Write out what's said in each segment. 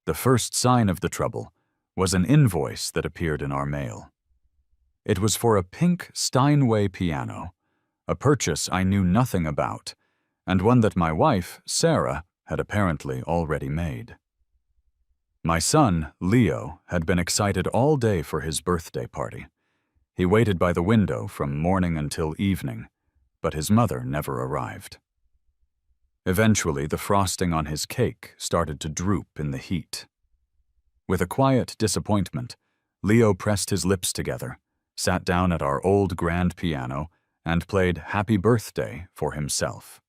The first sign of the trouble was an invoice that appeared in our mail. It was for a pink Steinway piano, a purchase I knew nothing about, and one that my wife, Sarah, had apparently already made. My son, Leo, had been excited all day for his birthday party. He waited by the window from morning until evening, but his mother never arrived. Eventually, the frosting on his cake started to droop in the heat. With a quiet disappointment, Leo pressed his lips together, sat down at our old grand piano, and played Happy Birthday for himself.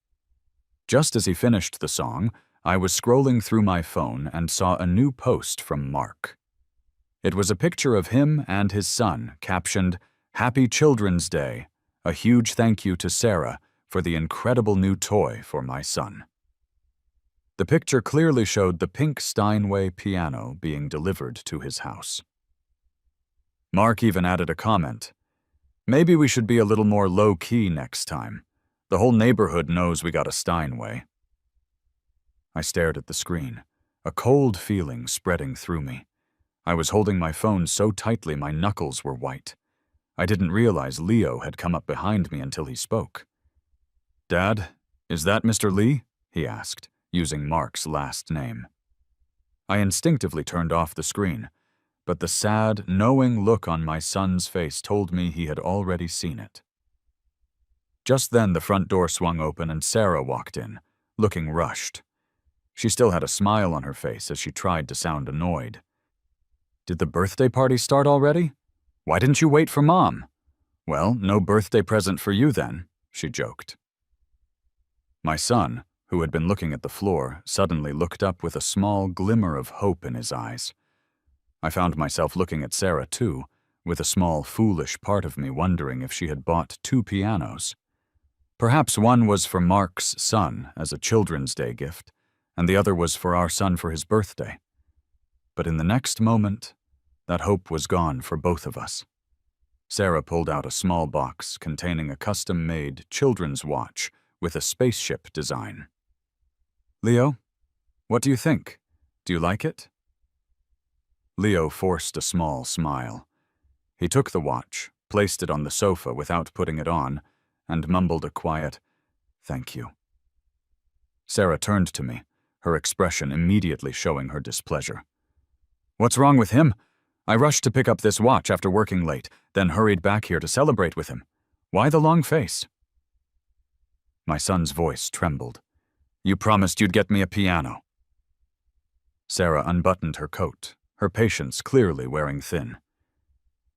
Just as he finished the song, I was scrolling through my phone and saw a new post from Mark. It was a picture of him and his son, captioned, "Happy Children's Day. A huge thank you to Sarah for the incredible new toy for my son." The picture clearly showed the pink Steinway piano being delivered to his house. Mark even added a comment. "Maybe we should be a little more low-key next time. The whole neighborhood knows we got a Steinway." I stared at the screen, a cold feeling spreading through me. I was holding my phone so tightly my knuckles were white. I didn't realize Leo had come up behind me until he spoke. "Dad, is that Mr. Lee?" he asked, using Mark's last name. I instinctively turned off the screen, but the sad, knowing look on my son's face told me he had already seen it. Just then the front door swung open and Sarah walked in, looking rushed. She still had a smile on her face as she tried to sound annoyed. "Did the birthday party start already? Why didn't you wait for Mom?" "Well, no birthday present for you then," she joked. My son, who had been looking at the floor, suddenly looked up with a small glimmer of hope in his eyes. I found myself looking at Sarah too, with a small foolish part of me wondering if she had bought two pianos. Perhaps one was for Mark's son as a Children's Day gift, and the other was for our son for his birthday. But in the next moment, that hope was gone for both of us. Sarah pulled out a small box containing a custom-made children's watch with a spaceship design. "Leo, what do you think? Do you like it?" Leo forced a small smile. He took the watch, placed it on the sofa without putting it on, and mumbled a quiet, "Thank you." Sarah turned to me, her expression immediately showing her displeasure. "What's wrong with him? I rushed to pick up this watch after working late, then hurried back here to celebrate with him. Why the long face?" My son's voice trembled. "You promised you'd get me a piano." Sarah unbuttoned her coat, her patience clearly wearing thin.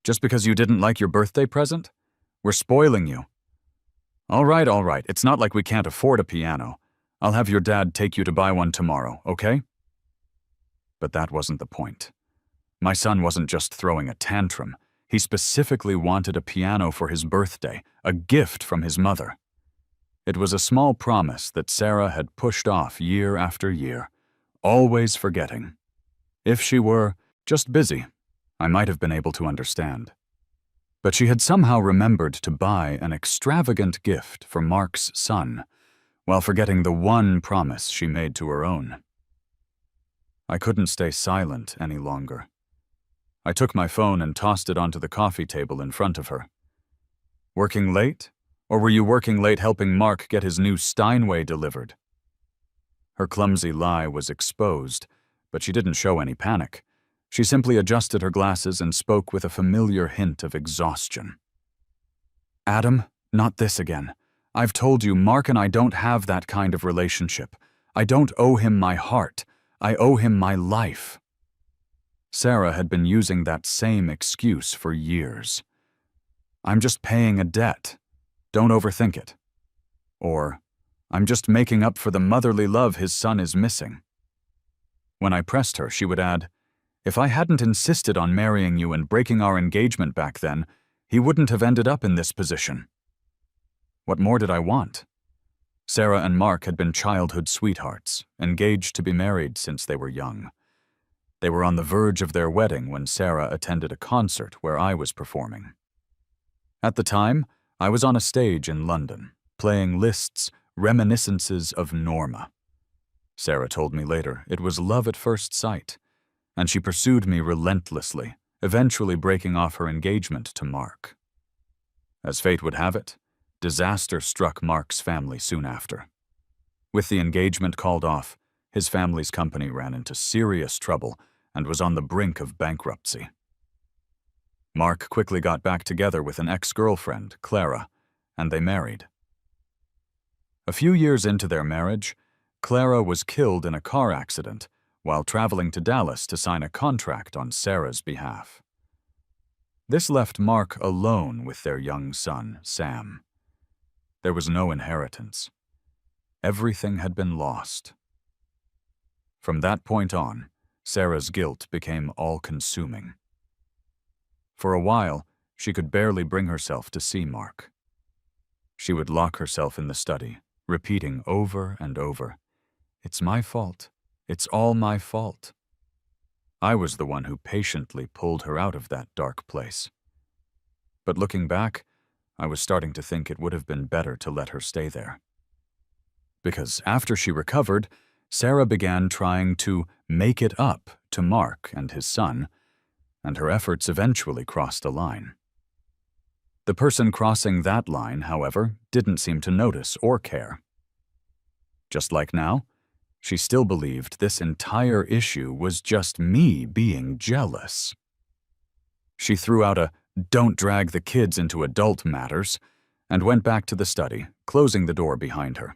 "Just because you didn't like your birthday present? We're spoiling you." All right, it's not like we can't afford a piano. I'll have your dad take you to buy one tomorrow, okay?" But that wasn't the point. My son wasn't just throwing a tantrum. He specifically wanted a piano for his birthday, a gift from his mother. It was a small promise that Sarah had pushed off year after year, always forgetting. If she were just busy, I might have been able to understand. But she had somehow remembered to buy an extravagant gift for Mark's son, while forgetting the one promise she made to her own. I couldn't stay silent any longer. I took my phone and tossed it onto the coffee table in front of her. "Working late? Or were you working late helping Mark get his new Steinway delivered?" Her clumsy lie was exposed, but she didn't show any panic. She simply adjusted her glasses and spoke with a familiar hint of exhaustion. "Adam, not this again. I've told you, Mark and I don't have that kind of relationship. I don't owe him my heart. I owe him my life." Sarah had been using that same excuse for years. "I'm just paying a debt. Don't overthink it." Or, "I'm just making up for the motherly love his son is missing." When I pressed her, she would add, "If I hadn't insisted on marrying you and breaking our engagement back then, he wouldn't have ended up in this position." What more did I want? Sarah and Mark had been childhood sweethearts, engaged to be married since they were young. They were on the verge of their wedding when Sarah attended a concert where I was performing. At the time, I was on a stage in London, playing Liszt's Reminiscences of Norma. Sarah told me later it was love at first sight, and she pursued me relentlessly, eventually breaking off her engagement to Mark. As fate would have it, disaster struck Mark's family soon after. With the engagement called off, his family's company ran into serious trouble and was on the brink of bankruptcy. Mark quickly got back together with an ex-girlfriend, Clara, and they married. A few years into their marriage, Clara was killed in a car accident while traveling to Dallas to sign a contract on Sarah's behalf. This left Mark alone with their young son, Sam. There was no inheritance. Everything had been lost. From that point on, Sarah's guilt became all-consuming. For a while, she could barely bring herself to see Mark. She would lock herself in the study, repeating over and over, "It's my fault. It's all my fault." I was the one who patiently pulled her out of that dark place. But looking back, I was starting to think it would have been better to let her stay there. Because after she recovered, Sarah began trying to make it up to Mark and his son, and her efforts eventually crossed a line. The person crossing that line, however, didn't seem to notice or care. Just like now, she still believed this entire issue was just me being jealous. She threw out a "don't drag the kids into adult matters" and went back to the study, closing the door behind her.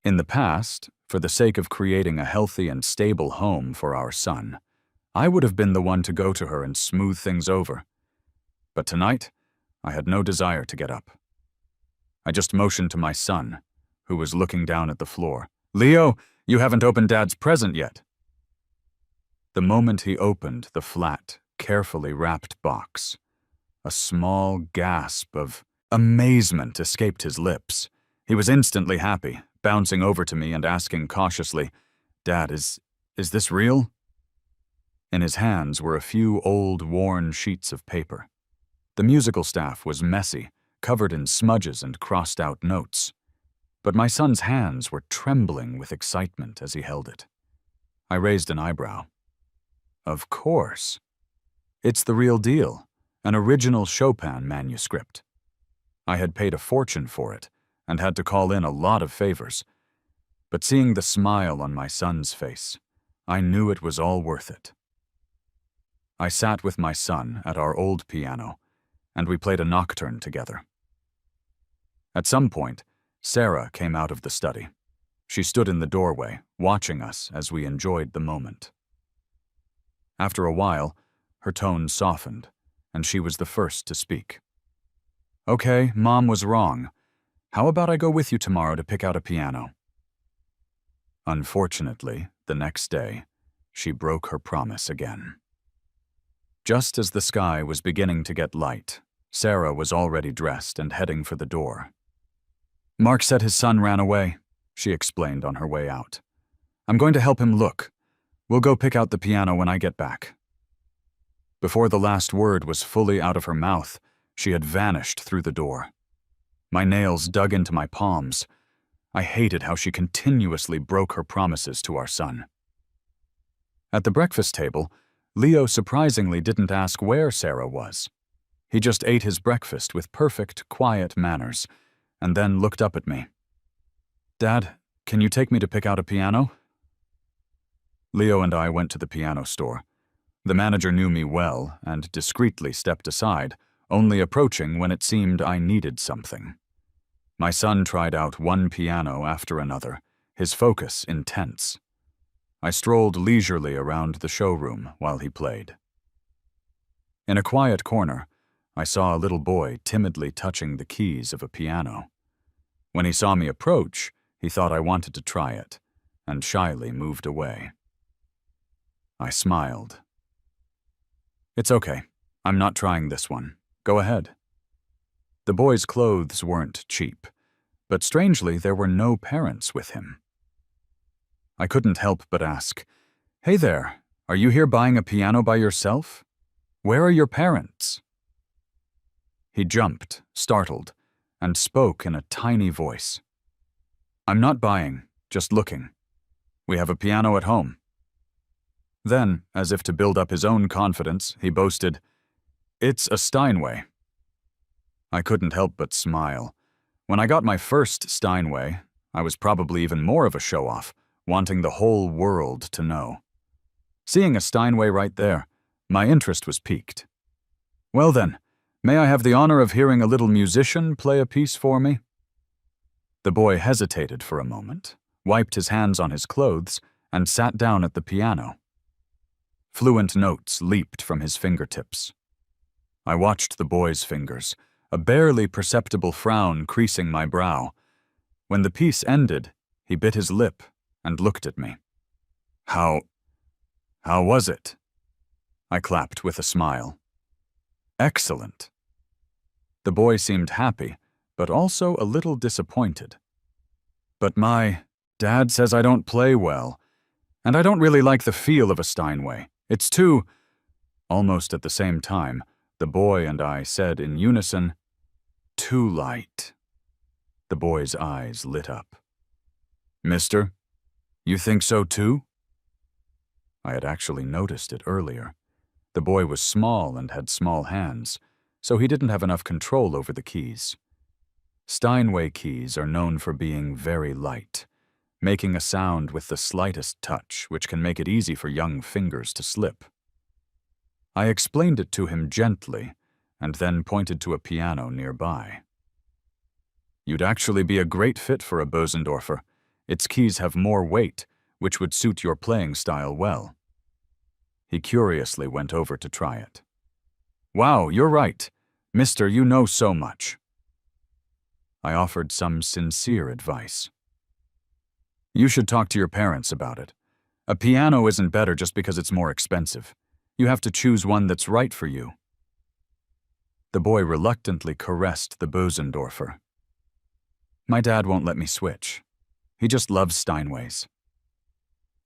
In the past, for the sake of creating a healthy and stable home for our son, I would have been the one to go to her and smooth things over. But tonight, I had no desire to get up. I just motioned to my son, who was looking down at the floor. "Leo, you haven't opened Dad's present yet." The moment he opened the flat, carefully wrapped box, a small gasp of amazement escaped his lips. He was instantly happy, bouncing over to me and asking cautiously, "Dad, is this real?" In his hands were a few old, worn sheets of paper. The musical staff was messy, covered in smudges and crossed-out notes. But my son's hands were trembling with excitement as he held it. I raised an eyebrow. Of course. It's the real deal, an original Chopin manuscript. I had paid a fortune for it and had to call in a lot of favors. But seeing the smile on my son's face, I knew it was all worth it. I sat with my son at our old piano, and we played a nocturne together. At some point, Sarah came out of the study. She stood in the doorway, watching us as we enjoyed the moment. After a while, her tone softened, and she was the first to speak. "Okay, Mom was wrong. How about I go with you tomorrow to pick out a piano?" Unfortunately, the next day, she broke her promise again. Just as the sky was beginning to get light, Sarah was already dressed and heading for the door. "Mark said his son ran away," she explained on her way out. "I'm going to help him look. We'll go pick out the piano when I get back." Before the last word was fully out of her mouth, she had vanished through the door. My nails dug into my palms. I hated how she continuously broke her promises to our son. At the breakfast table, Leo surprisingly didn't ask where Sarah was. He just ate his breakfast with perfect, quiet manners, and then looked up at me. "Dad, can you take me to pick out a piano?" Leo and I went to the piano store. The manager knew me well and discreetly stepped aside, only approaching when it seemed I needed something. My son tried out one piano after another, his focus intense. I strolled leisurely around the showroom while he played. In a quiet corner, I saw a little boy timidly touching the keys of a piano. When he saw me approach, he thought I wanted to try it, and shyly moved away. I smiled. "It's okay. I'm not trying this one. Go ahead." The boy's clothes weren't cheap, but strangely there were no parents with him. I couldn't help but ask, "Hey there, are you here buying a piano by yourself? Where are your parents?" He jumped, startled, and spoke in a tiny voice. "I'm not buying, just looking. We have a piano at home." Then, as if to build up his own confidence, he boasted, "It's a Steinway." I couldn't help but smile. When I got my first Steinway, I was probably even more of a show-off, wanting the whole world to know. Seeing a Steinway right there, my interest was piqued. "Well then, may I have the honor of hearing a little musician play a piece for me?" The boy hesitated for a moment, wiped his hands on his clothes, and sat down at the piano. Fluent notes leaped from his fingertips. I watched the boy's fingers, a barely perceptible frown creasing my brow. When the piece ended, he bit his lip and looked at me. How was it?" I clapped with a smile. "Excellent." The boy seemed happy, but also a little disappointed. "But my dad says I don't play well, and I don't really like the feel of a Steinway. It's too—" Almost at the same time, the boy and I said in unison, "Too light." The boy's eyes lit up. "Mister, you think so too?" I had actually noticed it earlier. The boy was small and had small hands, so he didn't have enough control over the keys. Steinway keys are known for being very light, making a sound with the slightest touch, which can make it easy for young fingers to slip. I explained it to him gently, and then pointed to a piano nearby. "You'd actually be a great fit for a Bösendorfer. Its keys have more weight, which would suit your playing style well." He curiously went over to try it. "Wow, you're right. Mister, you know so much." I offered some sincere advice. "You should talk to your parents about it. A piano isn't better just because it's more expensive. You have to choose one that's right for you." The boy reluctantly caressed the Bösendorfer. "My dad won't let me switch. He just loves Steinways."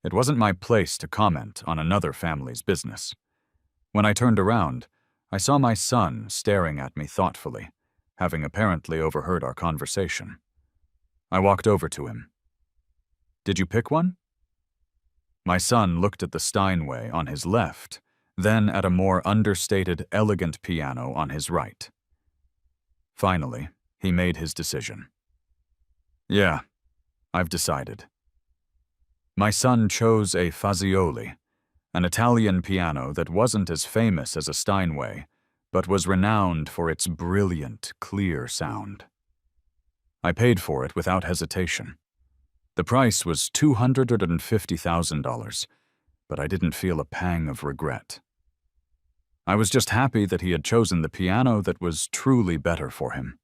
It wasn't my place to comment on another family's business. When I turned around, I saw my son staring at me thoughtfully, having apparently overheard our conversation. I walked over to him. "Did you pick one?" My son looked at the Steinway on his left, then at a more understated, elegant piano on his right. Finally, he made his decision. "Yeah, I've decided." My son chose a Fazioli, an Italian piano that wasn't as famous as a Steinway, but was renowned for its brilliant, clear sound. I paid for it without hesitation. The price was $250,000, but I didn't feel a pang of regret. I was just happy that he had chosen the piano that was truly better for him.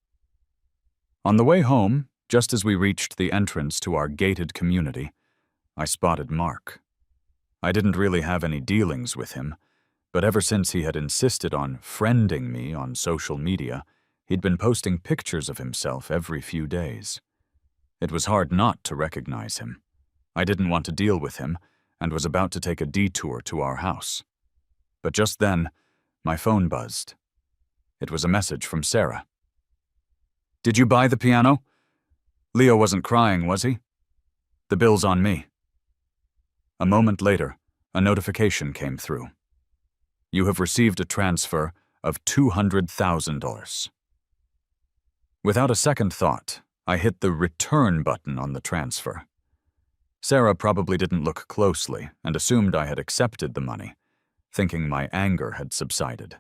On the way home, just as we reached the entrance to our gated community, I spotted Mark. I didn't really have any dealings with him, but ever since he had insisted on friending me on social media, he'd been posting pictures of himself every few days. It was hard not to recognize him. I didn't want to deal with him, and was about to take a detour to our house. But just then, my phone buzzed. It was a message from Sarah. "Did you buy the piano? Leo wasn't crying, was he? The bill's on me." A moment later, a notification came through. "You have received a transfer of $200,000. Without a second thought, I hit the return button on the transfer. Sarah probably didn't look closely and assumed I had accepted the money, thinking my anger had subsided.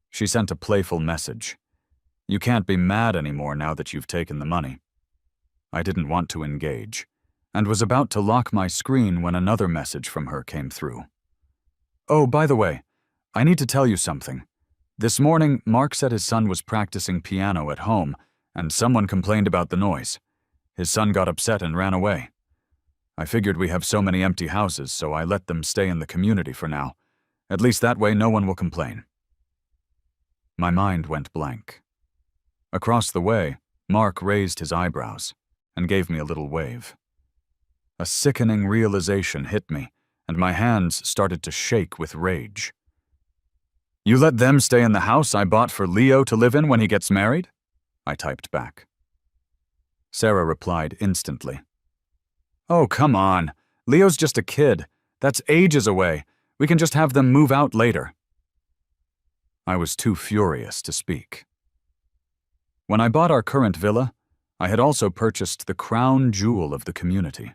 She sent a playful message. "You can't be mad anymore now that you've taken the money." I didn't want to engage, and was about to lock my screen when another message from her came through. "Oh, by the way, I need to tell you something. This morning, Mark said his son was practicing piano at home, and someone complained about the noise. His son got upset and ran away. I figured we have so many empty houses, so I let them stay in the community for now. At least that way no one will complain." My mind went blank. Across the way, Mark raised his eyebrows and gave me a little wave. A sickening realization hit me, and my hands started to shake with rage. "You let them stay in the house I bought for Leo to live in when he gets married?" I typed back. Sarah replied instantly. "Oh, come on. Leo's just a kid. That's ages away. We can just have them move out later." I was too furious to speak. When I bought our current villa, I had also purchased the crown jewel of the community,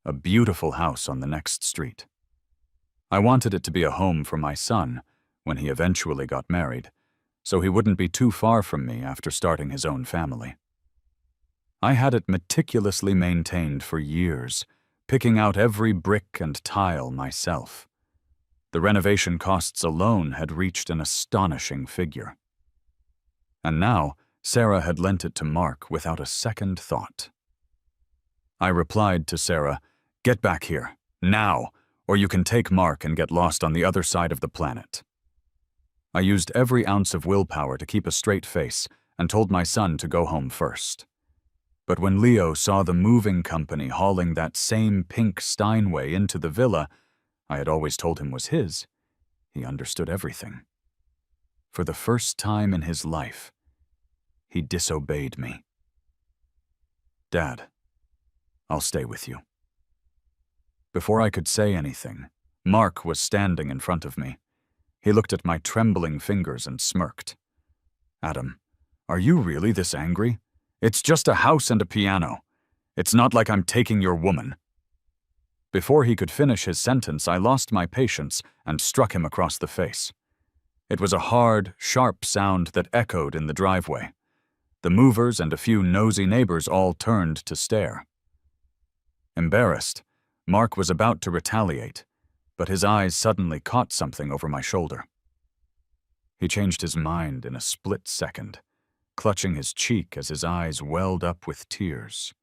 a beautiful house on the next street. I wanted it to be a home for my son when he eventually got married, so he wouldn't be too far from me after starting his own family. I had it meticulously maintained for years, picking out every brick and tile myself. The renovation costs alone had reached an astonishing figure. And now, Sarah had lent it to Mark without a second thought. I replied to Sarah, "Get back here, now, or you can take Mark and get lost on the other side of the planet." I used every ounce of willpower to keep a straight face and told my son to go home first. But when Leo saw the moving company hauling that same pink Steinway into the villa I had always told him was his, he understood everything. For the first time in his life, he disobeyed me. "Dad, I'll stay with you." Before I could say anything, Mark was standing in front of me. He looked at my trembling fingers and smirked. "Adam, are you really this angry? It's just a house and a piano. It's not like I'm taking your woman." Before he could finish his sentence, I lost my patience and struck him across the face. It was a hard, sharp sound that echoed in the driveway. The movers and a few nosy neighbors all turned to stare. Embarrassed, Mark was about to retaliate, but his eyes suddenly caught something over my shoulder. He changed his mind in a split second, clutching his cheek as his eyes welled up with tears.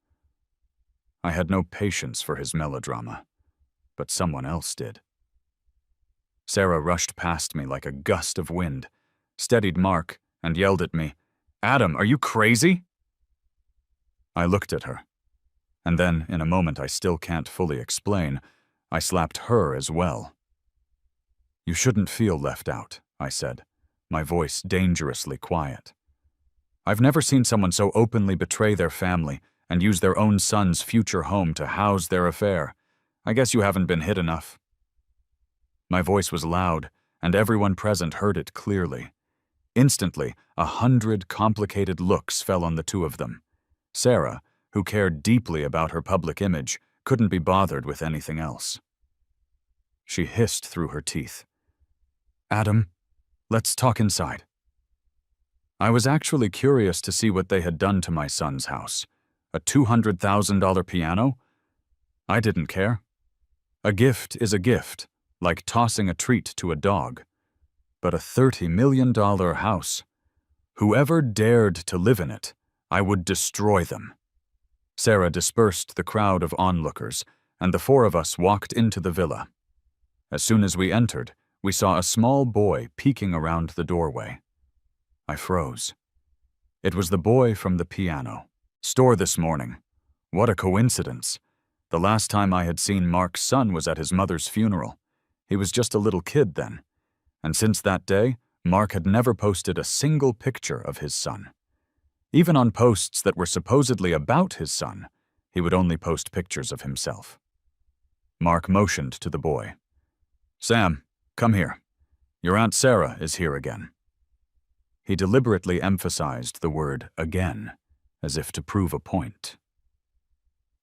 I had no patience for his melodrama, but someone else did. Sarah rushed past me like a gust of wind, steadied Mark, and yelled at me, "Adam, are you crazy?" I looked at her, and then, in a moment I still can't fully explain, I slapped her as well. "You shouldn't feel left out," I said, my voice dangerously quiet. "I've never seen someone so openly betray their family and use their own son's future home to house their affair. I guess you haven't been hit enough." My voice was loud, and everyone present heard it clearly. Instantly, 100 complicated looks fell on the two of them. Sarah, who cared deeply about her public image, couldn't be bothered with anything else. She hissed through her teeth, "Adam, let's talk inside." I was actually curious to see what they had done to my son's house. A $200,000 piano? I didn't care. A gift is a gift, like tossing a treat to a dog. But a $30 million house? Whoever dared to live in it, I would destroy them. Sarah dispersed the crowd of onlookers, and the four of us walked into the villa. As soon as we entered, we saw a small boy peeking around the doorway. I froze. It was the boy from the piano. Store this morning. What a coincidence. The last time I had seen Mark's son was at his mother's funeral. He was just a little kid then. And since that day, Mark had never posted a single picture of his son. Even on posts that were supposedly about his son, he would only post pictures of himself. Mark motioned to the boy. "Sam, come here. Your Aunt Sarah is here again." He deliberately emphasized the word "again," as if to prove a point.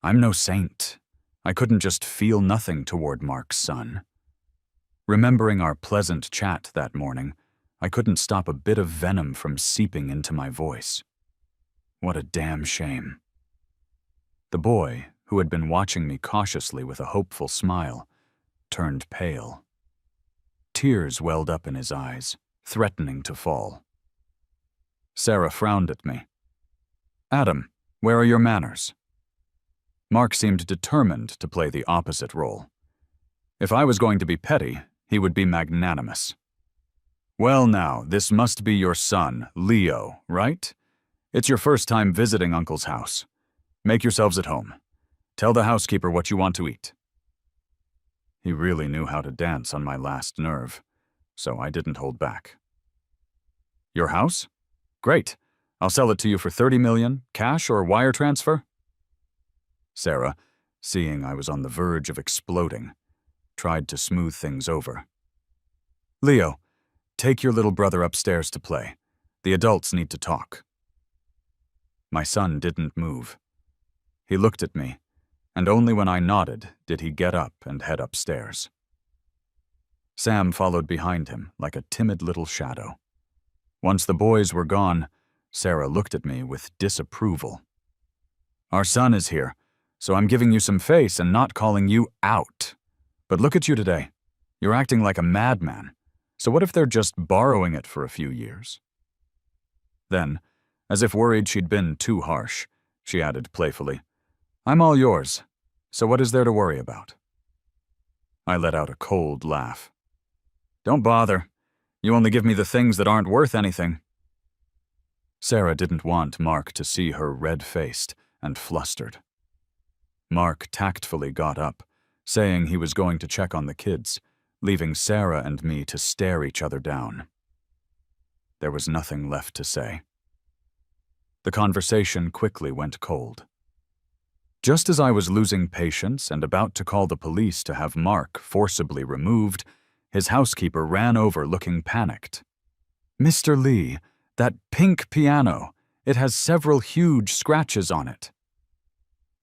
I'm no saint. I couldn't just feel nothing toward Mark's son. Remembering our pleasant chat that morning, I couldn't stop a bit of venom from seeping into my voice. What a damn shame. The boy, who had been watching me cautiously with a hopeful smile, turned pale. Tears welled up in his eyes, threatening to fall. Sarah frowned at me. "Adam, where are your manners?" Mark seemed determined to play the opposite role. If I was going to be petty, he would be magnanimous. "Well now, this must be your son, Leo, right? It's your first time visiting Uncle's house. Make yourselves at home. Tell the housekeeper what you want to eat." He really knew how to dance on my last nerve, so I didn't hold back. "Your house? Great. I'll sell it to you for $30 million, cash or wire transfer?" Sarah, seeing I was on the verge of exploding, tried to smooth things over. "Leo, take your little brother upstairs to play. The adults need to talk." My son didn't move. He looked at me, and only when I nodded did he get up and head upstairs. Sam followed behind him like a timid little shadow. Once the boys were gone, Sarah looked at me with disapproval. "Our son is here, so I'm giving you some face and not calling you out. But look at you today. You're acting like a madman. So what if they're just borrowing it for a few years?" Then, as if worried she'd been too harsh, she added playfully, "I'm all yours, so what is there to worry about?" I let out a cold laugh. "Don't bother. You only give me the things that aren't worth anything." Sarah didn't want Mark to see her red-faced and flustered. Mark tactfully got up, saying he was going to check on the kids, leaving Sarah and me to stare each other down. There was nothing left to say. The conversation quickly went cold. Just as I was losing patience and about to call the police to have Mark forcibly removed, his housekeeper ran over looking panicked. "Mr. Lee, that pink piano, it has several huge scratches on it."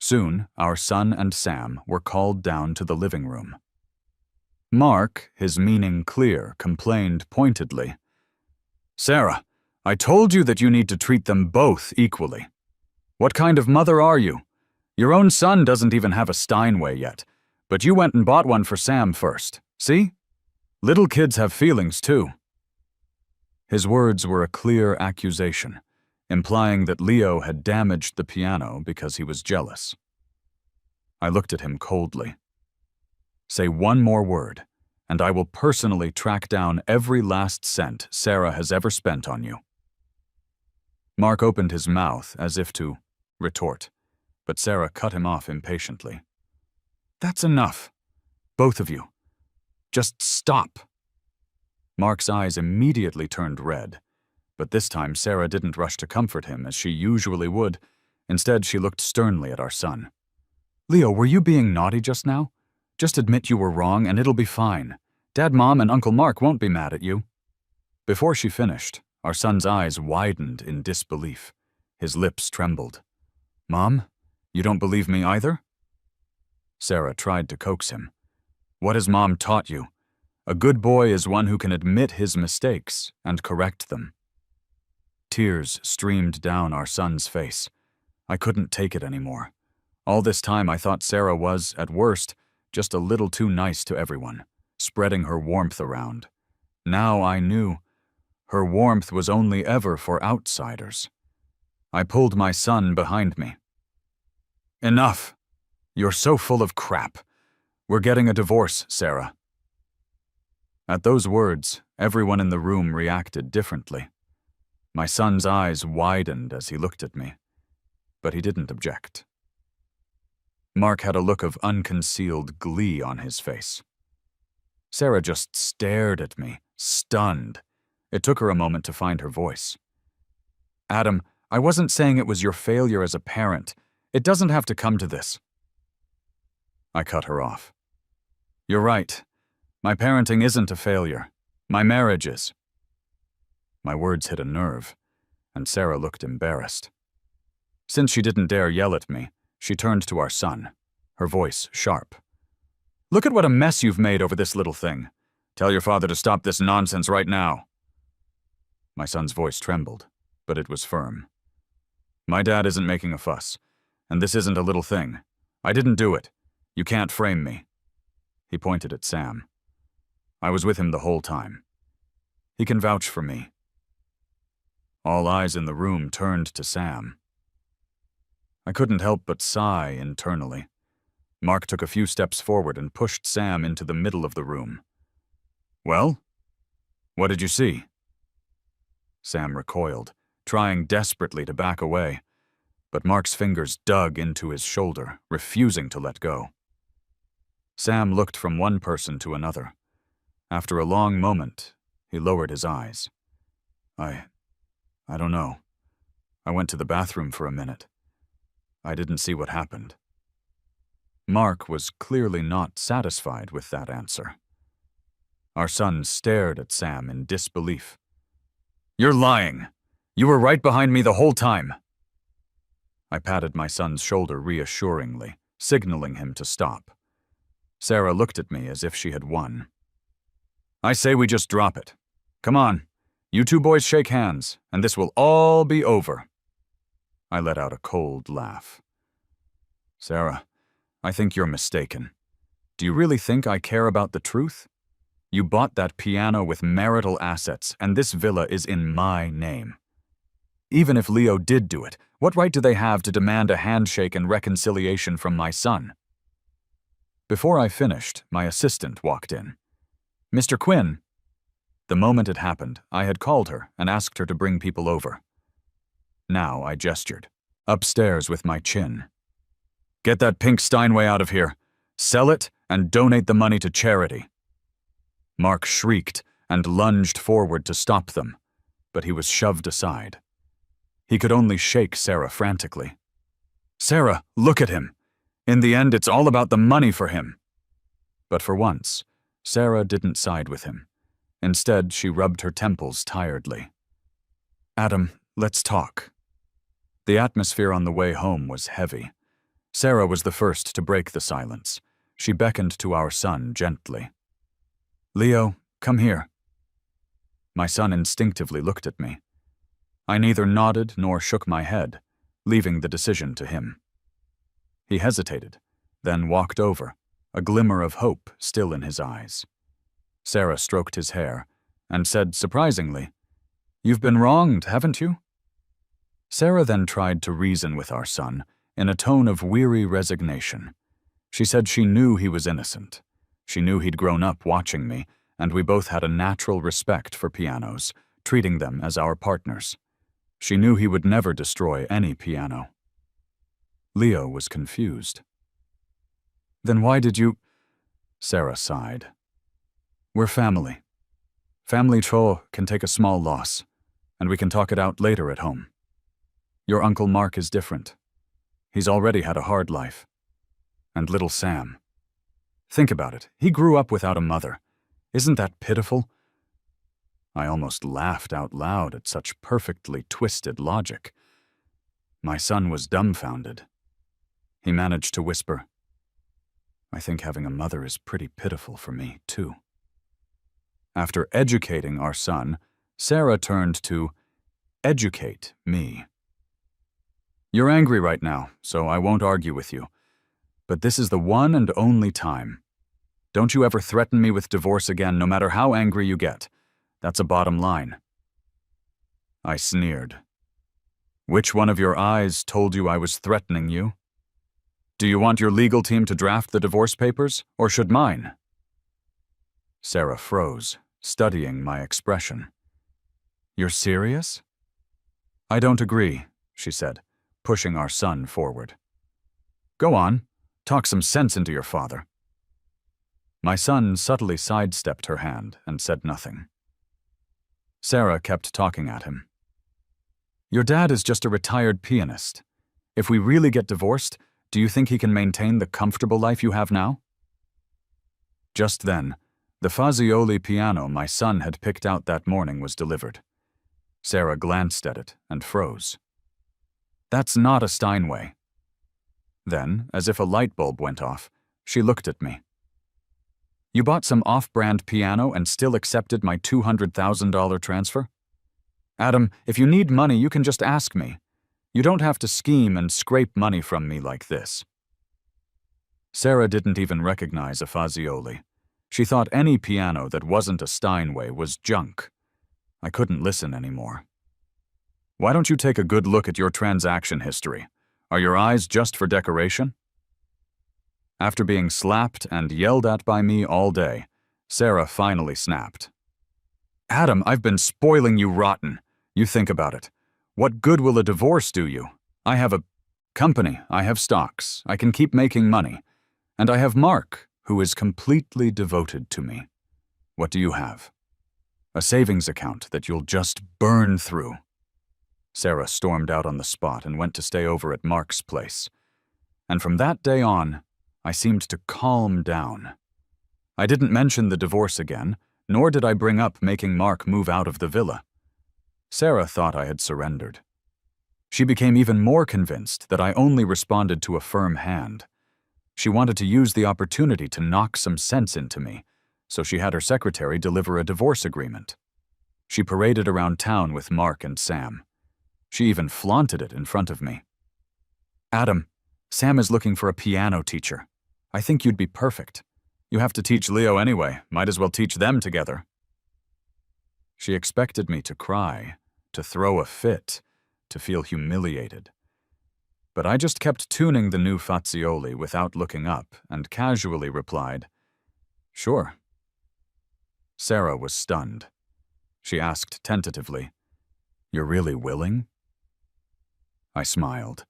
Soon, our son and Sam were called down to the living room. Mark, his meaning clear, complained pointedly, "Sarah, I told you that you need to treat them both equally. What kind of mother are you? Your own son doesn't even have a Steinway yet, but you went and bought one for Sam first. See? Little kids have feelings too." His words were a clear accusation, implying that Leo had damaged the piano because he was jealous. I looked at him coldly. "Say one more word, and I will personally track down every last cent Sarah has ever spent on you." Mark opened his mouth as if to retort, but Sarah cut him off impatiently. "That's enough. Both of you. Just stop." Mark's eyes immediately turned red, but this time Sarah didn't rush to comfort him as she usually would. Instead, she looked sternly at our son. "Leo, were you being naughty just now? Just admit you were wrong and it'll be fine. Dad, Mom, and Uncle Mark won't be mad at you." Before she finished, our son's eyes widened in disbelief. His lips trembled. "Mom, you don't believe me either?" Sarah tried to coax him. "What has Mom taught you? A good boy is one who can admit his mistakes and correct them." Tears streamed down our son's face. I couldn't take it anymore. All this time I thought Sarah was, at worst, just a little too nice to everyone, spreading her warmth around. Now I knew. Her warmth was only ever for outsiders. I pulled my son behind me. "Enough. You're so full of crap. We're getting a divorce, Sarah." At those words, everyone in the room reacted differently. My son's eyes widened as he looked at me, but he didn't object. Mark had a look of unconcealed glee on his face. Sarah just stared at me, stunned. It took her a moment to find her voice. "Adam, I wasn't saying it was your failure as a parent. It doesn't have to come to this." I cut her off. "You're right. My parenting isn't a failure. My marriage is." My words hit a nerve, and Sarah looked embarrassed. Since she didn't dare yell at me, she turned to our son, her voice sharp. "Look at what a mess you've made over this little thing. Tell your father to stop this nonsense right now." My son's voice trembled, but it was firm. "My dad isn't making a fuss, and this isn't a little thing. I didn't do it. You can't frame me." He pointed at Sam. "I was with him the whole time. He can vouch for me." All eyes in the room turned to Sam. I couldn't help but sigh internally. Mark took a few steps forward and pushed Sam into the middle of the room. "Well? What did you see?" Sam recoiled, trying desperately to back away, but Mark's fingers dug into his shoulder, refusing to let go. Sam looked from one person to another. After a long moment, he lowered his eyes. I don't know. I went to the bathroom for a minute. I didn't see what happened." Mark was clearly not satisfied with that answer. Our son stared at Sam in disbelief. "You're lying. You were right behind me the whole time." I patted my son's shoulder reassuringly, signaling him to stop. Sarah looked at me as if she had won. "I say we just drop it. Come on, you two boys shake hands, and this will all be over." I let out a cold laugh. "Sarah, I think you're mistaken. Do you really think I care about the truth? You bought that piano with marital assets, and this villa is in my name. Even if Leo did do it, what right do they have to demand a handshake and reconciliation from my son?" Before I finished, my assistant walked in. "Mr. Quinn." The moment it happened, I had called her and asked her to bring people over. Now I gestured, upstairs with my chin. "Get that pink Steinway out of here. Sell it and donate the money to charity." Mark shrieked and lunged forward to stop them, but he was shoved aside. He could only shake Sarah frantically. "Sarah, look at him. In the end, it's all about the money for him." But for once, Sarah didn't side with him. Instead, she rubbed her temples tiredly. "Adam, let's talk." The atmosphere on the way home was heavy. Sarah was the first to break the silence. She beckoned to our son gently. "Leo, come here." My son instinctively looked at me. I neither nodded nor shook my head, leaving the decision to him. He hesitated, then walked over, a glimmer of hope still in his eyes. Sarah stroked his hair and said surprisingly, "You've been wronged, haven't you?" Sarah then tried to reason with our son in a tone of weary resignation. She said she knew he was innocent. She knew he'd grown up watching me, and we both had a natural respect for pianos, treating them as our partners. She knew he would never destroy any piano. Leo was confused. "Then why did you—" Sarah sighed. "We're family. Family tro can take a small loss, and we can talk it out later at home. Your Uncle Mark is different. He's already had a hard life. And little Sam. Think about it. He grew up without a mother. Isn't that pitiful?" I almost laughed out loud at such perfectly twisted logic. My son was dumbfounded. He managed to whisper, "I think having a mother is pretty pitiful for me, too." After educating our son, Sarah turned to educate me. "You're angry right now, so I won't argue with you. But this is the one and only time. Don't you ever threaten me with divorce again, no matter how angry you get. That's a bottom line." I sneered. "Which one of your eyes told you I was threatening you? Do you want your legal team to draft the divorce papers, or should mine?" Sarah froze, studying my expression. "You're serious?" "I don't agree," she said, pushing our son forward. "Go on, talk some sense into your father." My son subtly sidestepped her hand and said nothing. Sarah kept talking at him. "Your dad is just a retired pianist. If we really get divorced, do you think he can maintain the comfortable life you have now?" Just then, the Fazioli piano my son had picked out that morning was delivered. Sarah glanced at it and froze. "That's not a Steinway." Then, as if a light bulb went off, she looked at me. "You bought some off-brand piano and still accepted my $200,000 transfer? Adam, if you need money, you can just ask me. You don't have to scheme and scrape money from me like this." Sarah didn't even recognize a Fazioli. She thought any piano that wasn't a Steinway was junk. I couldn't listen anymore. "Why don't you take a good look at your transaction history? Are your eyes just for decoration?" After being slapped and yelled at by me all day, Sarah finally snapped. "Adam, I've been spoiling you rotten. You think about it. What good will a divorce do you? I have a company, I have stocks, I can keep making money. And I have Mark, who is completely devoted to me. What do you have? A savings account that you'll just burn through." Sarah stormed out on the spot and went to stay over at Mark's place. And from that day on, I seemed to calm down. I didn't mention the divorce again, nor did I bring up making Mark move out of the villa. Sarah thought I had surrendered. She became even more convinced that I only responded to a firm hand. She wanted to use the opportunity to knock some sense into me, so she had her secretary deliver a divorce agreement. She paraded around town with Mark and Sam. She even flaunted it in front of me. "Adam, Sam is looking for a piano teacher. I think you'd be perfect. You have to teach Leo anyway, might as well teach them together." She expected me to cry, to throw a fit, to feel humiliated. But I just kept tuning the new Fazioli without looking up and casually replied, "Sure." Sarah was stunned. She asked tentatively, "You're really willing?" I smiled.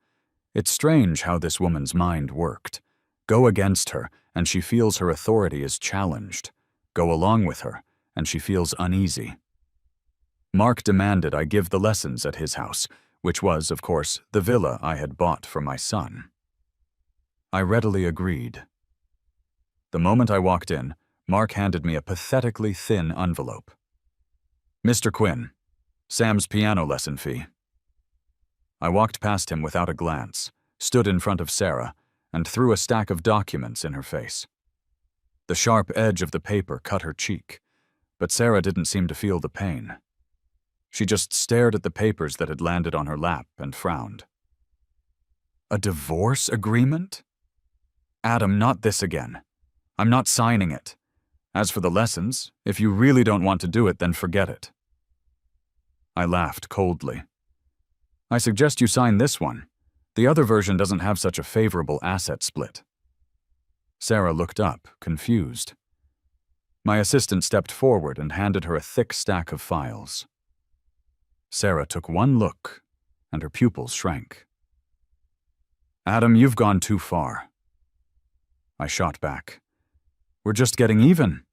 It's strange how this woman's mind worked. Go against her, and she feels her authority is challenged. Go along with her, and she feels uneasy. Mark demanded I give the lessons at his house, which was, of course, the villa I had bought for my son. I readily agreed. The moment I walked in, Mark handed me a pathetically thin envelope. "Mr. Quinn, Sam's piano lesson fee." I walked past him without a glance, stood in front of Sarah, and threw a stack of documents in her face. The sharp edge of the paper cut her cheek, but Sarah didn't seem to feel the pain. She just stared at the papers that had landed on her lap and frowned. "A divorce agreement? Adam, not this again. I'm not signing it. As for the lessons, if you really don't want to do it, then forget it." I laughed coldly. "I suggest you sign this one. The other version doesn't have such a favorable asset split." Sarah looked up, confused. My assistant stepped forward and handed her a thick stack of files. Sarah took one look, and her pupils shrank. "Adam, you've gone too far." I shot back. "We're just getting even."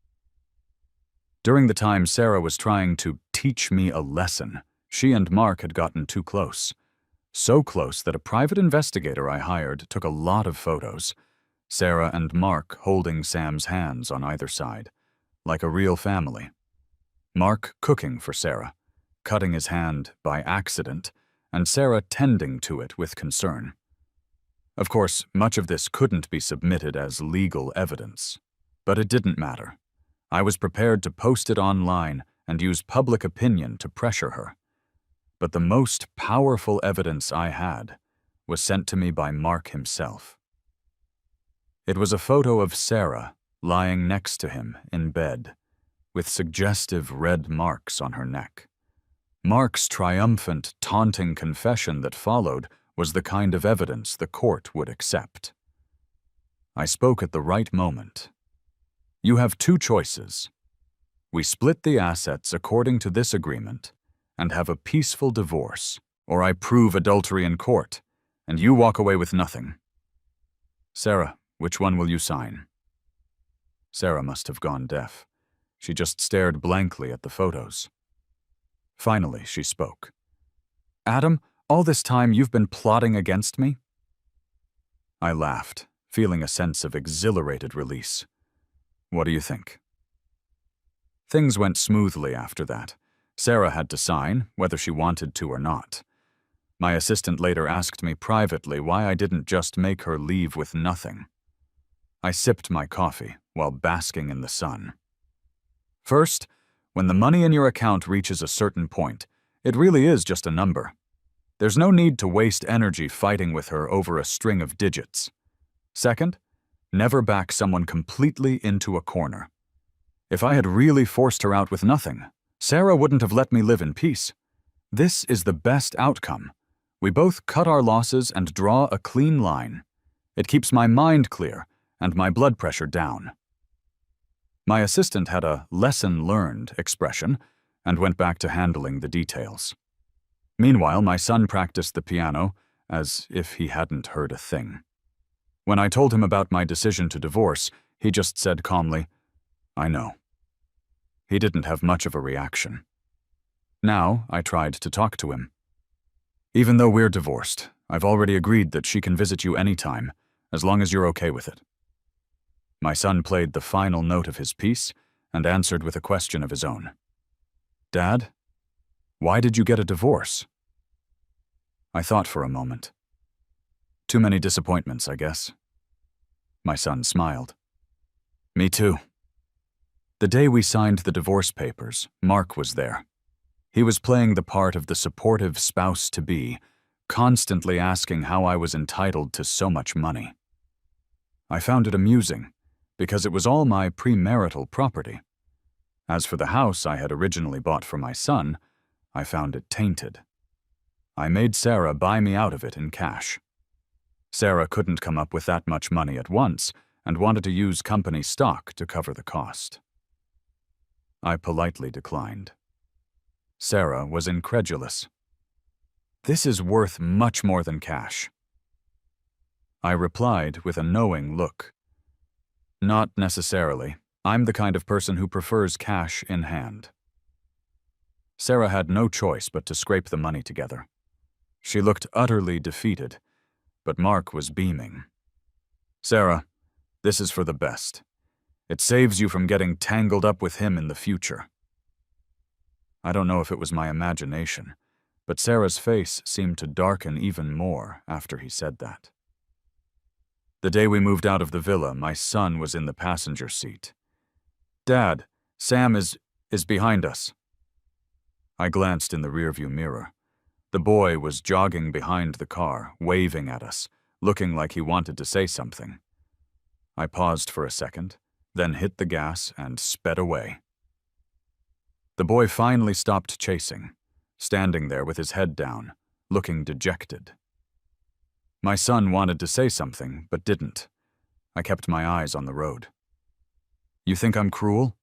During the time Sarah was trying to teach me a lesson, she and Mark had gotten too close. So close that a private investigator I hired took a lot of photos. Sarah and Mark holding Sam's hands on either side, like a real family. Mark cooking for Sarah, cutting his hand by accident, and Sarah tending to it with concern. Of course, much of this couldn't be submitted as legal evidence, but it didn't matter. I was prepared to post it online and use public opinion to pressure her. But the most powerful evidence I had was sent to me by Mark himself. It was a photo of Sarah lying next to him in bed, with suggestive red marks on her neck. Mark's triumphant, taunting confession that followed was the kind of evidence the court would accept. I spoke at the right moment. "You have two choices. We split the assets according to this agreement and have a peaceful divorce, or I prove adultery in court, and you walk away with nothing. Sarah, which one will you sign?" Sarah must have gone deaf. She just stared blankly at the photos. Finally, she spoke. "Adam, all this time you've been plotting against me?" I laughed, feeling a sense of exhilarated release. "What do you think?" Things went smoothly after that. Sarah had to sign, whether she wanted to or not. My assistant later asked me privately why I didn't just make her leave with nothing. I sipped my coffee while basking in the sun. First, when the money in your account reaches a certain point, it really is just a number. There's no need to waste energy fighting with her over a string of digits. Second, never back someone completely into a corner. If I had really forced her out with nothing, Sarah wouldn't have let me live in peace. This is the best outcome. We both cut our losses and draw a clean line. It keeps my mind clear and my blood pressure down. My assistant had a lesson learned expression and went back to handling the details. Meanwhile, my son practiced the piano as if he hadn't heard a thing. When I told him about my decision to divorce, he just said calmly, "I know." He didn't have much of a reaction. Now, I tried to talk to him. "Even though we're divorced, I've already agreed that she can visit you anytime, as long as you're okay with it. My son played the final note of his piece and answered with a question of his own. "Dad, why did you get a divorce?" I thought for a moment. "Too many disappointments, I guess." My son smiled. "Me too." The day we signed the divorce papers, Mark was there. He was playing the part of the supportive spouse-to-be, constantly asking how I was entitled to so much money. I found it amusing, because it was all my premarital property. As for the house I had originally bought for my son, I found it tainted. I made Sarah buy me out of it in cash. Sarah couldn't come up with that much money at once and wanted to use company stock to cover the cost. I politely declined. Sarah was incredulous. "This is worth much more than cash." I replied with a knowing look. "Not necessarily. I'm the kind of person who prefers cash in hand." Sarah had no choice but to scrape the money together. She looked utterly defeated, but Mark was beaming. "Sarah, this is for the best. It saves you from getting tangled up with him in the future." I don't know if it was my imagination, but Sarah's face seemed to darken even more after he said that. The day we moved out of the villa, my son was in the passenger seat. "Dad, Sam is behind us." I glanced in the rearview mirror. The boy was jogging behind the car, waving at us, looking like he wanted to say something. I paused for a second, then hit the gas and sped away. The boy finally stopped chasing, standing there with his head down, looking dejected. My son wanted to say something, but didn't. I kept my eyes on the road. "You think I'm cruel?"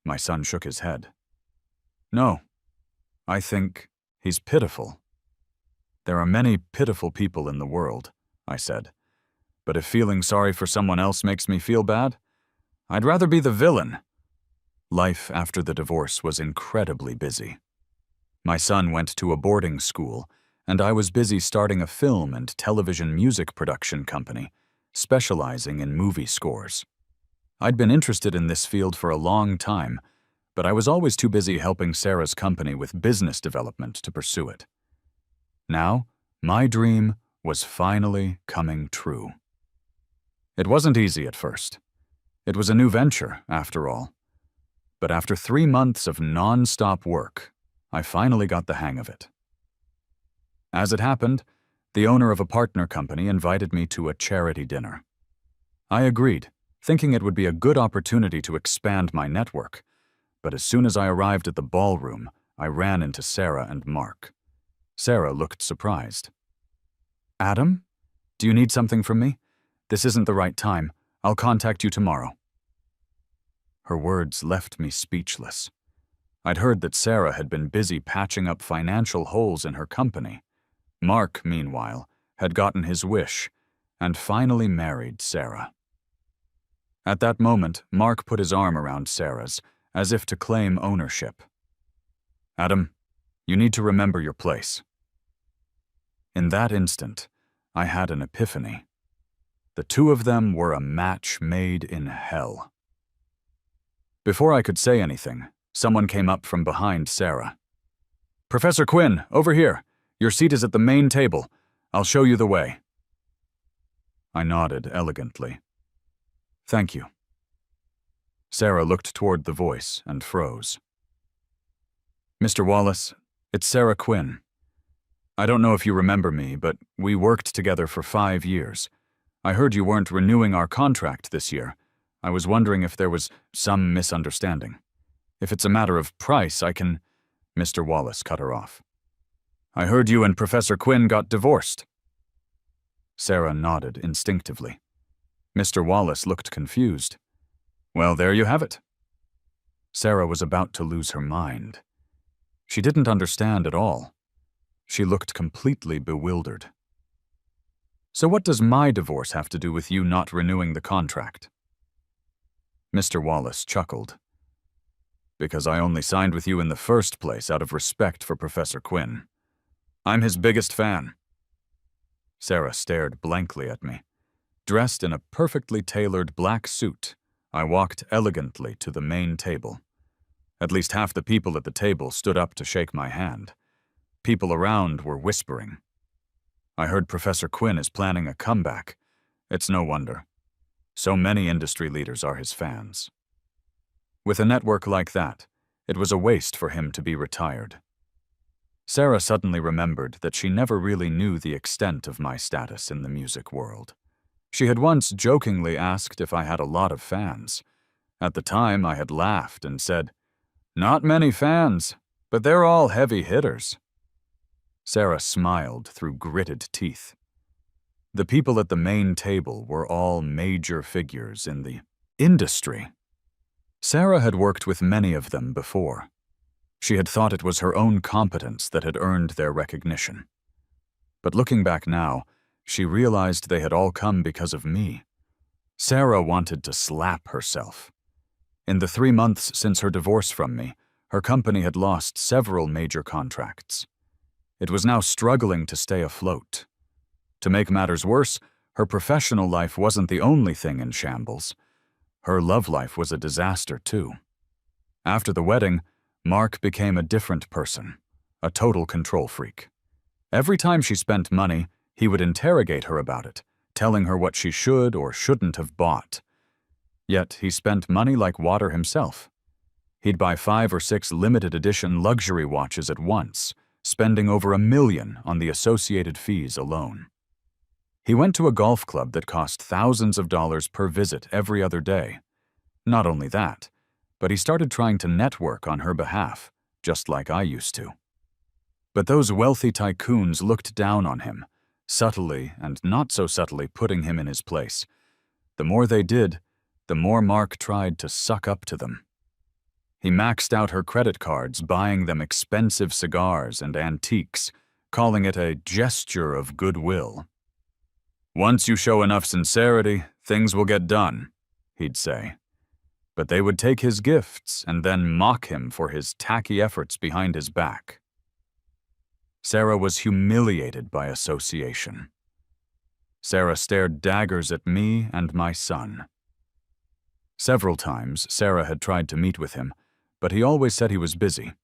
My son shook his head. "No. I think he's pitiful." "There are many pitiful people in the world," I said. "But if feeling sorry for someone else makes me feel bad, I'd rather be the villain." Life after the divorce was incredibly busy. My son went to a boarding school, and I was busy starting a film and television music production company, specializing in movie scores. I'd been interested in this field for a long time, but I was always too busy helping Sarah's company with business development to pursue it. Now, my dream was finally coming true. It wasn't easy at first. It was a new venture, after all. But after 3 months of non-stop work, I finally got the hang of it. As it happened, the owner of a partner company invited me to a charity dinner. I agreed, thinking it would be a good opportunity to expand my network, but as soon as I arrived at the ballroom, I ran into Sarah and Mark. Sarah looked surprised. "Adam? Do you need something from me? This isn't the right time. I'll contact you tomorrow." Her words left me speechless. I'd heard that Sarah had been busy patching up financial holes in her company. Mark, meanwhile, had gotten his wish and finally married Sarah. At that moment, Mark put his arm around Sarah's, as if to claim ownership. "Adam, you need to remember your place." In that instant, I had an epiphany. The two of them were a match made in hell. Before I could say anything, someone came up from behind Sarah. "Professor Quinn, over here. Your seat is at the main table. I'll show you the way." I nodded elegantly. "Thank you." Sarah looked toward the voice and froze. "Mr. Wallace, it's Sarah Quinn. I don't know if you remember me, but we worked together for 5 years. I heard you weren't renewing our contract this year. I was wondering if there was some misunderstanding. If it's a matter of price, I can—" Mr. Wallace cut her off. "I heard you and Professor Quinn got divorced." Sarah nodded instinctively. Mr. Wallace looked confused. "Well, there you have it." Sarah was about to lose her mind. She didn't understand at all. She looked completely bewildered. "So what does my divorce have to do with you not renewing the contract?" Mr. Wallace chuckled. "Because I only signed with you in the first place out of respect for Professor Quinn. I'm his biggest fan." Sarah stared blankly at me. Dressed in a perfectly tailored black suit, I walked elegantly to the main table. At least half the people at the table stood up to shake my hand. People around were whispering. I heard Professor Quinn is planning a comeback. It's no wonder. So many industry leaders are his fans. With a network like that, it was a waste for him to be retired. Sarah suddenly remembered that she never really knew the extent of my status in the music world. She had once jokingly asked if I had a lot of fans. At the time, I had laughed and said, "Not many fans, but they're all heavy hitters." Sarah smiled through gritted teeth. The people at the main table were all major figures in the industry. Sarah had worked with many of them before. She had thought it was her own competence that had earned their recognition. But looking back now, she realized they had all come because of me. Sarah wanted to slap herself. In the 3 months since her divorce from me, her company had lost several major contracts. It was now struggling to stay afloat. To make matters worse, her professional life wasn't the only thing in shambles. Her love life was a disaster, too. After the wedding, Mark became a different person, a total control freak. Every time she spent money, he would interrogate her about it, telling her what she should or shouldn't have bought. Yet he spent money like water himself. He'd buy 5 or 6 limited edition luxury watches at once, spending over $1 million on the associated fees alone. He went to a golf club that cost thousands of dollars per visit every other day. Not only that, but he started trying to network on her behalf, just like I used to. But those wealthy tycoons looked down on him, subtly and not so subtly putting him in his place. The more they did, the more Mark tried to suck up to them. He maxed out her credit cards, buying them expensive cigars and antiques, calling it a gesture of goodwill. "Once you show enough sincerity, things will get done," he'd say. But they would take his gifts and then mock him for his tacky efforts behind his back. Sarah was humiliated by association. Sarah stared daggers at me and my son. Several times, Sarah had tried to meet with him, but he always said he was busy.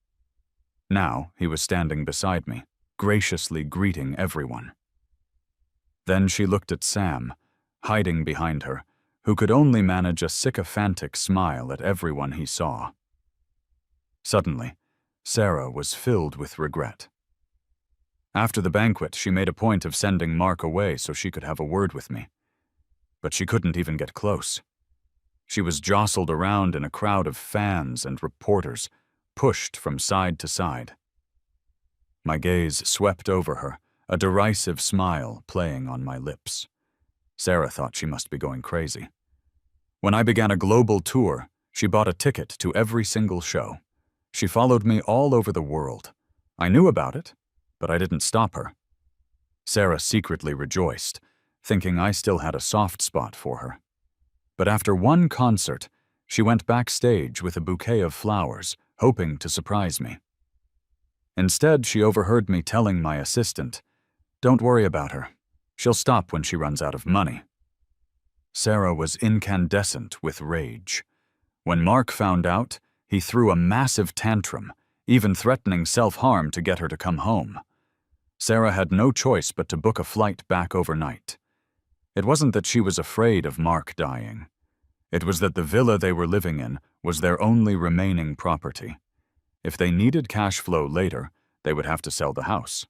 Now, he was standing beside me, graciously greeting everyone. Then she looked at Sam, hiding behind her, who could only manage a sycophantic smile at everyone he saw. Suddenly, Sarah was filled with regret. After the banquet, she made a point of sending Mark away so she could have a word with me. But she couldn't even get close. She was jostled around in a crowd of fans and reporters, pushed from side to side. My gaze swept over her, a derisive smile playing on my lips. Sarah thought she must be going crazy. When I began a global tour, she bought a ticket to every single show. She followed me all over the world. I knew about it, but I didn't stop her. Sarah secretly rejoiced, thinking I still had a soft spot for her. But after one concert, she went backstage with a bouquet of flowers, hoping to surprise me. Instead, she overheard me telling my assistant, "Don't worry about her. She'll stop when she runs out of money." Sarah was incandescent with rage. When Mark found out, he threw a massive tantrum, even threatening self-harm to get her to come home. Sarah had no choice but to book a flight back overnight. It wasn't that she was afraid of Mark dying. It was that the villa they were living in was their only remaining property. If they needed cash flow later, they would have to sell the house.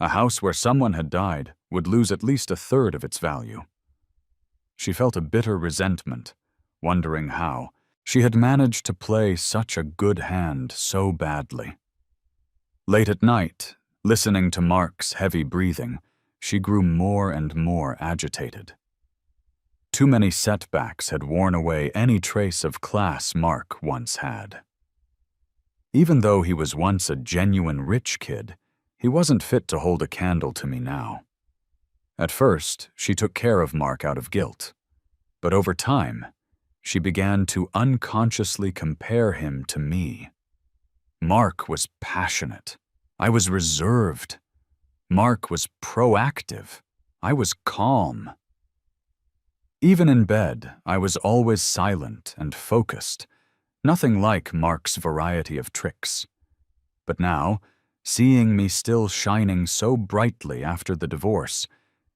A house where someone had died would lose at least 1/3 of its value. She felt a bitter resentment, wondering how she had managed to play such a good hand so badly. Late at night, listening to Mark's heavy breathing, she grew more and more agitated. Too many setbacks had worn away any trace of class Mark once had. Even though he was once a genuine rich kid, he wasn't fit to hold a candle to me now. At first, she took care of Mark out of guilt. But over time, she began to unconsciously compare him to me. Mark was passionate. I was reserved. Mark was proactive. I was calm. Even in bed, I was always silent and focused, nothing like Mark's variety of tricks. But now, seeing me still shining so brightly after the divorce,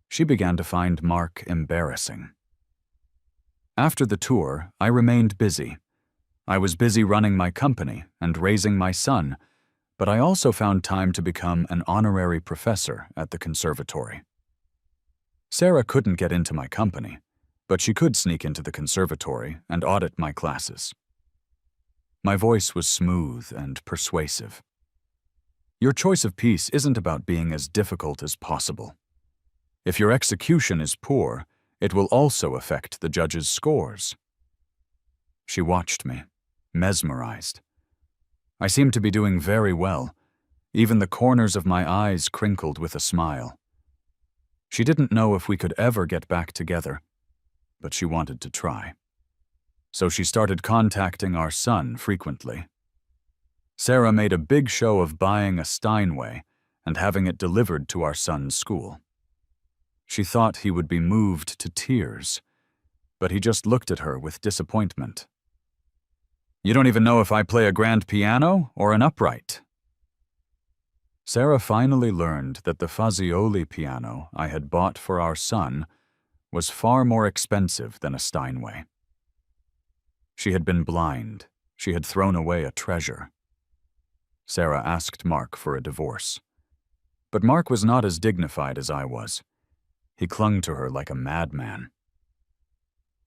she began to find Mark embarrassing. After the tour, I remained busy. I was busy running my company and raising my son, but I also found time to become an honorary professor at the conservatory. Sarah couldn't get into my company, but she could sneak into the conservatory and audit my classes. My voice was smooth and persuasive. Your choice of piece isn't about being as difficult as possible. If your execution is poor, it will also affect the judge's scores. She watched me, mesmerized. I seemed to be doing very well. Even the corners of my eyes crinkled with a smile. She didn't know if we could ever get back together, but she wanted to try. So she started contacting our son frequently. Sarah made a big show of buying a Steinway and having it delivered to our son's school. She thought he would be moved to tears, but he just looked at her with disappointment. You don't even know if I play a grand piano or an upright. Sarah finally learned that the Fazioli piano I had bought for our son was far more expensive than a Steinway. She had been blind. She had thrown away a treasure. Sarah asked Mark for a divorce. But Mark was not as dignified as I was. He clung to her like a madman.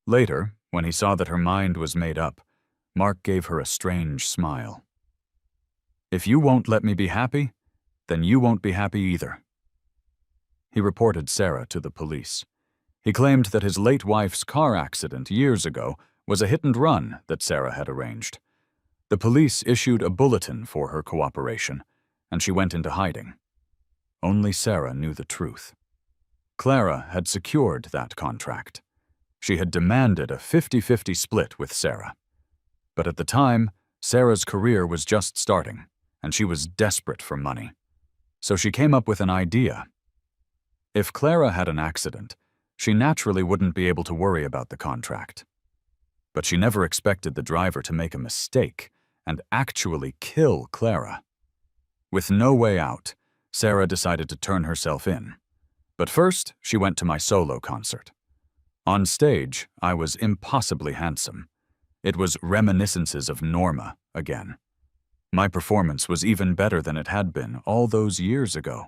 Later, when he saw that her mind was made up, Mark gave her a strange smile. If you won't let me be happy, then you won't be happy either. He reported Sarah to the police. He claimed that his late wife's car accident years ago was a hit-and-run that Sarah had arranged. The police issued a bulletin for her cooperation, and she went into hiding. Only Sarah knew the truth. Clara had secured that contract. She had demanded a 50-50 split with Sarah. But at the time, Sarah's career was just starting, and she was desperate for money. So she came up with an idea. If Clara had an accident, she naturally wouldn't be able to worry about the contract. But she never expected the driver to make a mistake and actually kill Clara. With no way out, Sarah decided to turn herself in. But first, she went to my solo concert. On stage, I was impossibly handsome. It was reminiscences of Norma again. My performance was even better than it had been all those years ago.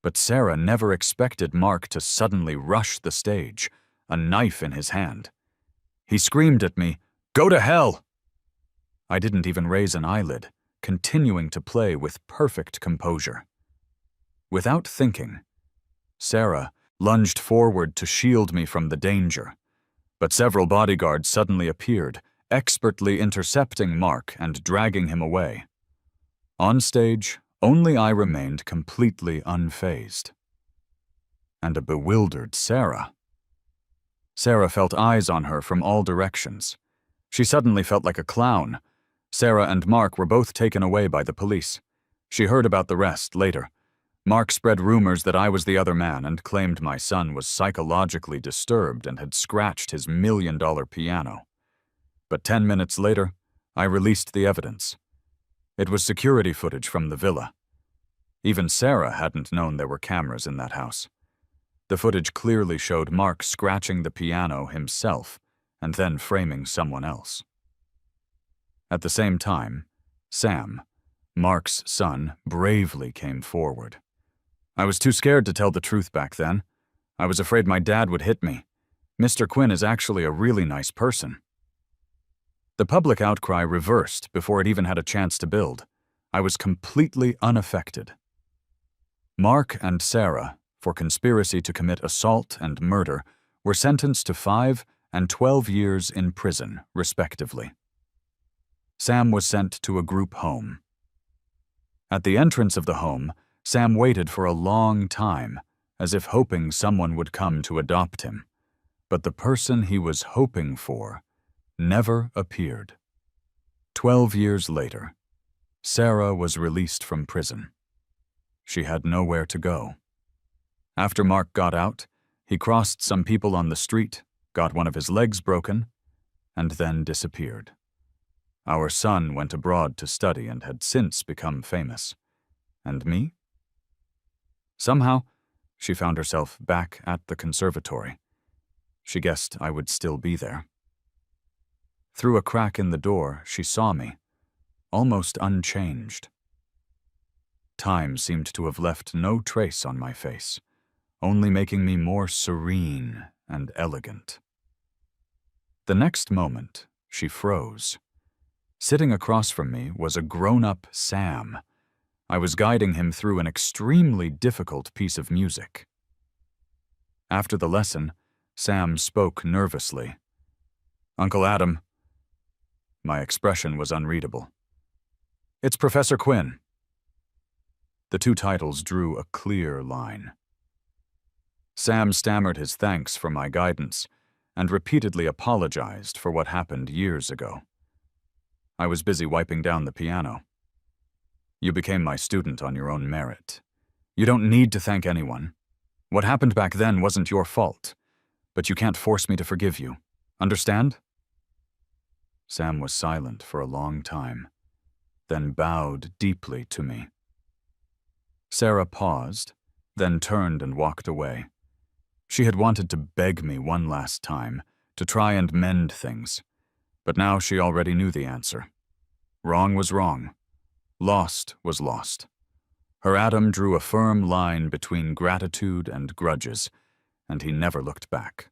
But Sarah never expected Mark to suddenly rush the stage, a knife in his hand. He screamed at me, "Go to hell!" I didn't even raise an eyelid, continuing to play with perfect composure. Without thinking, Sarah lunged forward to shield me from the danger, but several bodyguards suddenly appeared, expertly intercepting Mark and dragging him away. On stage, only I remained completely unfazed. And a bewildered Sarah. Sarah felt eyes on her from all directions. She suddenly felt like a clown. Sarah and Mark were both taken away by the police. She heard about the rest later. Mark spread rumors that I was the other man and claimed my son was psychologically disturbed and had scratched his $1 million piano. But 10 minutes later, I released the evidence. It was security footage from the villa. Even Sarah hadn't known there were cameras in that house. The footage clearly showed Mark scratching the piano himself and then framing someone else. At the same time, Sam, Mark's son, bravely came forward. I was too scared to tell the truth back then. I was afraid my dad would hit me. Mr. Quinn is actually a really nice person. The public outcry reversed before it even had a chance to build. I was completely unaffected. Mark and Sarah, for conspiracy to commit assault and murder, were sentenced to 5 and 12 years in prison, respectively. Sam was sent to a group home. At the entrance of the home, Sam waited for a long time, as if hoping someone would come to adopt him. But the person he was hoping for never appeared. 12 years later, Sarah was released from prison. She had nowhere to go. After Mark got out, he crossed some people on the street, got one of his legs broken, and then disappeared. Our son went abroad to study and had since become famous. And me? Somehow, she found herself back at the conservatory. She guessed I would still be there. Through a crack in the door, she saw me, almost unchanged. Time seemed to have left no trace on my face, only making me more serene and elegant. The next moment, she froze. Sitting across from me was a grown-up Sam. I was guiding him through an extremely difficult piece of music. After the lesson, Sam spoke nervously. "Uncle Adam." My expression was unreadable. "It's Professor Quinn." The two titles drew a clear line. Sam stammered his thanks for my guidance and repeatedly apologized for what happened years ago. I was busy wiping down the piano. "You became my student on your own merit. You don't need to thank anyone. What happened back then wasn't your fault, but you can't force me to forgive you. Understand?" Sam was silent for a long time, then bowed deeply to me. Sarah paused, then turned and walked away. She had wanted to beg me one last time, to try and mend things, but now she already knew the answer. Wrong was wrong. Lost was lost. Her Adam drew a firm line between gratitude and grudges, and he never looked back.